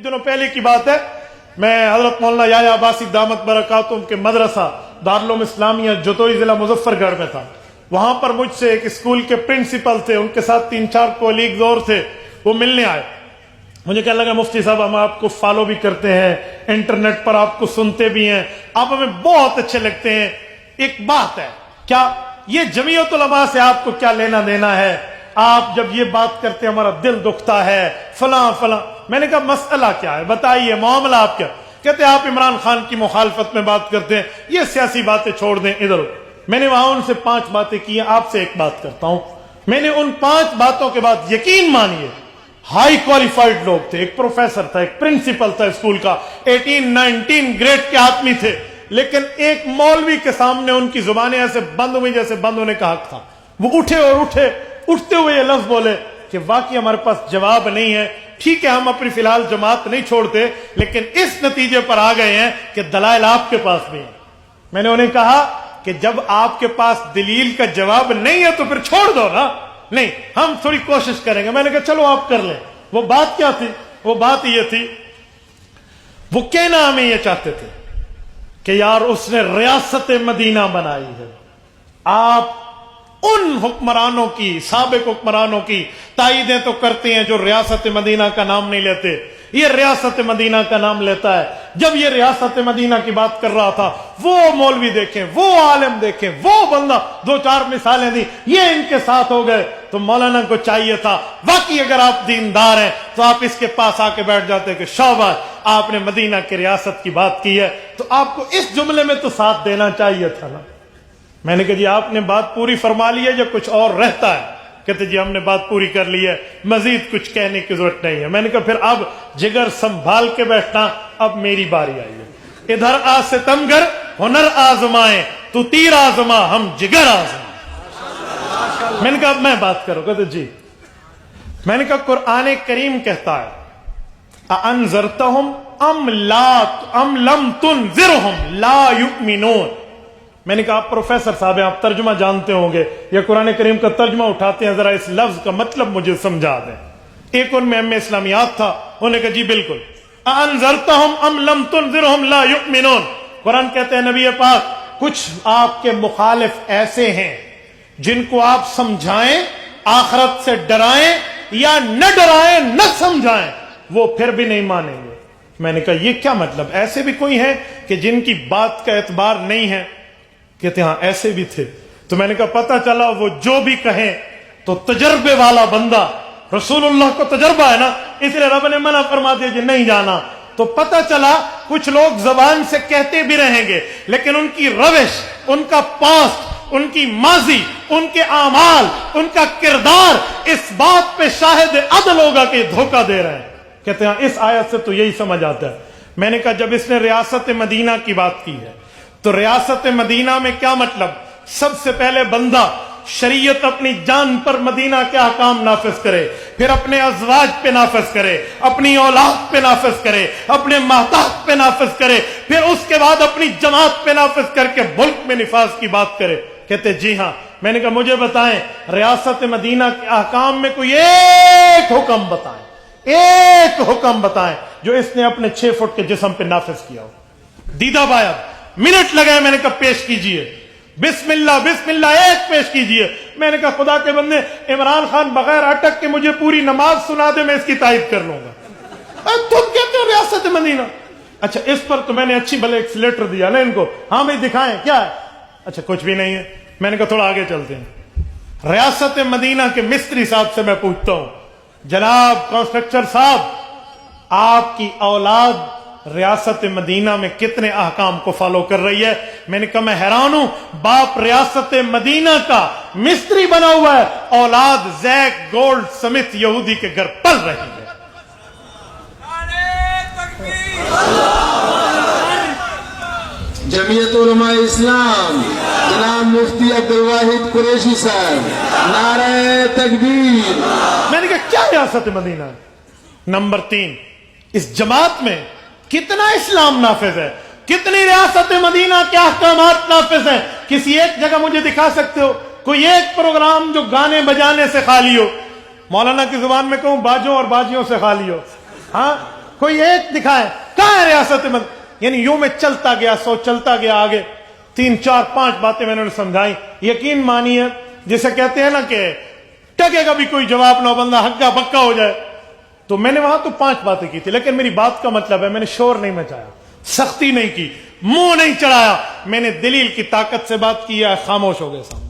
دنوں پہلے کی بات ہے، میں حضرت مولانا یحییٰ عباسی دامت برکاتہم کے مدرسہ دارالعلوم اسلامیہ جتوئی ضلع مظفر گڑھ میں تھا. وہاں پر مجھ سے ایک اسکول کے پرنسپل تھے، ان کے ساتھ 3-4 کولیگز اور تھے، وہ ملنے آئے. مجھے کہنے لگا مفتی صاحب ہم آپ کو فالو بھی کرتے ہیں، انٹرنیٹ پر آپ کو سنتے بھی ہیں، آپ ہمیں بہت اچھے لگتے ہیں. ایک بات ہے، کیا یہ جمعیت علماء سے آپ کو کیا لینا دینا ہے؟ آپ جب یہ بات کرتے ہیں ہمارا دل دکھتا ہے فلاں فلاں. میں نے کہا مسئلہ کیا ہے بتائیے، معاملہ آپ کیا؟ کہتے ہیں آپ عمران خان کی مخالفت میں بات کرتے ہیں، یہ سیاسی باتیں چھوڑ دیں ادھر. میں نے وہاں ان سے 5 باتیں کی ہیں، آپ سے ایک بات کرتا ہوں. میں نے ان 5 باتوں کے بعد یقین مانیے ہائی کوالیفائڈ لوگ تھے، ایک پروفیسر تھا، ایک پرنسپل تھا اسکول کا، 18-19 گریڈ کے آدمی تھے، لیکن ایک مولوی کے سامنے ان کی زبانیں ایسے بند ہوئی جیسے بند ہونے کا حق تھا. وہ اٹھتے ہوئے یہ لفظ بولے کہ واقعی ہمارے پاس جواب نہیں ہے، ٹھیک ہے ہم اپنی فی الحال جماعت نہیں چھوڑتے، لیکن اس نتیجے پر آ گئے ہیں کہ دلائل آپ کے پاس بھی ہیں. میں نے انہیں کہا کہ جب آپ کے پاس دلیل کا جواب نہیں ہے تو پھر چھوڑ دو نا. نہیں ہم تھوڑی کوشش کریں گے. میں نے کہا چلو آپ کر لیں. وہ بات کیا تھی؟ وہ بات یہ تھی، وہ کہنا ہمیں یہ چاہتے تھے کہ یار اس نے ریاست مدینہ بنائی ہے. آپ ان حکمرانوں کی، سابق حکمرانوں کی تائیدیں تو کرتے ہیں جو ریاست مدینہ کا نام نہیں لیتے. یہ ریاست مدینہ کا نام لیتا ہے. جب یہ ریاست مدینہ کی بات کر رہا تھا، وہ مولوی دیکھیں، وہ عالم دیکھیں، وہ بندہ 2-4 مثالیں دی، یہ ان کے ساتھ ہو گئے. تو مولانا کو چاہیے تھا واقعی اگر آپ دیندار ہیں تو آپ اس کے پاس آ کے بیٹھ جاتے کہ شاباش آپ نے مدینہ کی ریاست کی بات کی ہے تو آپ کو اس جملے میں تو ساتھ دینا چاہیے تھا نا. میں نے کہا جی آپ نے بات پوری فرما لی ہے یا کچھ اور رہتا ہے؟ کہتے جی ہم نے بات پوری کر لی ہے، مزید کچھ کہنے کی ضرورت نہیں ہے. میں نے کہا پھر اب جگر سنبھال کے بیٹھنا، اب میری باری آئی ہے. ادھر آ ستمگر ہنر آزمائیں، تو تیر آزما ہم جگر آزمائیں. میں نے کہا اب میں بات کروں. کہتے جی. میں نے کہا قرآن کریم کہتا ہے اَأَنذَرْتَهُمْ أَمْ لَمْ تُنذِرْهُمْ لَا يُؤْمِنُونَ. میں نے کہا آپ پروفیسر صاحب ہیں، آپ ترجمہ جانتے ہوں گے، یا قرآن کریم کا ترجمہ اٹھاتے ہیں، ذرا اس لفظ کا مطلب مجھے سمجھا دیں. ایک ان میں ایم.اے. اسلامیات تھا، انہوں نے کہا جی بالکل. اَأَنذَرْتَهُمْ أَمْ لَمْ تُنذِرْهُمْ لَا يُؤْمِنُونَ. قرآن کہتے ہیں نبی پاک کچھ آپ کے مخالف ایسے ہیں جن کو آپ سمجھائیں، آخرت سے ڈرائیں یا نہ ڈرائیں نہ سمجھائیں، وہ پھر بھی نہیں مانیں گے. میں نے کہا یہ کیا مطلب؟ ایسے بھی کوئی ہیں کہ جن کی بات کا اعتبار نہیں ہے؟ کہتے ہاں ایسے بھی تھے. تو میں نے کہا پتہ چلا وہ جو بھی کہیں تو تجربے والا بندہ، رسول اللہ کو تجربہ ہے نا، اس لیے رب نے منع فرما دیا کہ نہیں جانا. تو پتہ چلا کچھ لوگ زبان سے کہتے بھی رہیں گے لیکن ان کی روش، ان کا پاسٹ، ان کی ماضی، ان کے اعمال، ان کا کردار اس بات پہ شاہد عدل ہوگا کہ دھوکہ دے رہے ہیں. کہتے ہیں اس آیت سے تو یہی سمجھ آتا ہے. میں نے کہا جب اس نے ریاست مدینہ کی بات کی ہے تو ریاست مدینہ میں کیا مطلب؟ سب سے پہلے بندہ شریعت اپنی جان پر مدینہ کے احکام نافذ کرے، پھر اپنے ازواج پہ نافذ کرے، اپنی اولاد پہ نافذ کرے، اپنے محتاج پہ نافذ کرے، پھر اس کے بعد اپنی جماعت پہ نافذ کر کے ملک میں نفاذ کی بات کرے. کہتے جی ہاں. میں نے کہا مجھے بتائیں ریاست مدینہ کے احکام میں کوئی ایک حکم بتائیں، ایک حکم بتائیں جو اس نے اپنے 6 فٹ کے جسم پہ نافذ کیا ہو. دیدہ بایا منٹ لگائے. میں نے کہا پیش کیجئے، بسم اللہ بسم اللہ ایک پیش کیجئے. میں نے کہا خدا کے بندے عمران خان بغیر اٹک کے مجھے پوری نماز سنا دے میں اس کی تائید کر لوں گا. تم کہتے ہو ریاست مدینہ؟ اچھا اس پر تو میں نے اچھی بھلے ایک لیٹر دیا نا ان کو. ہاں بھائی دکھائیں کیا ہے؟ اچھا کچھ بھی نہیں ہے. میں نے کہا تھوڑا آگے چلتے ہیں. ریاست مدینہ کے مستری صاحب سے میں پوچھتا ہوں، جناب کنسٹرکٹر صاحب آپ کی اولاد ریاست مدینہ میں کتنے احکام کو فالو کر رہی ہے؟ میں نے کہا میں حیران ہوں، باپ ریاست مدینہ کا مستری بنا ہوا ہے، اولاد زیک گولڈ سمتھ یہودی کے گھر پل رہی ہے. جمعیت علماء اسلام جناب مفتی عبدالواحد قریشی صاحب، نعرہ تکبیر. میں نے کہا کیا ریاست مدینہ ہے؟ نمبر 3، اس جماعت میں کتنا اسلام نافذ ہے، کتنی ریاست مدینہ کے احکامات نافذ ہیں؟ کسی ایک جگہ مجھے دکھا سکتے ہو کوئی ایک پروگرام جو گانے بجانے سے خالی ہو؟ مولانا کی زبان میں کہوں باجوں اور باجیوں سے خالی ہو. ہاں کوئی ایک دکھائے کہاں ہے ریاست مدد؟ یعنی یوں میں چلتا گیا چلتا گیا آگے 3 4 5 باتیں میں نے سمجھائی. یقین مانیے جسے کہتے ہیں نا کہ ٹکے کا بھی کوئی جواب نہ ہو, بندہ ہکا بکا ہو جائے. تو میں نے وہاں تو 5 باتیں کی تھی, لیکن میری بات کا مطلب ہے میں نے شور نہیں مچایا, سختی نہیں کی, منہ نہیں چڑھایا, میں نے دلیل کی طاقت سے بات کی ہے, خاموش ہو گئے سامنے.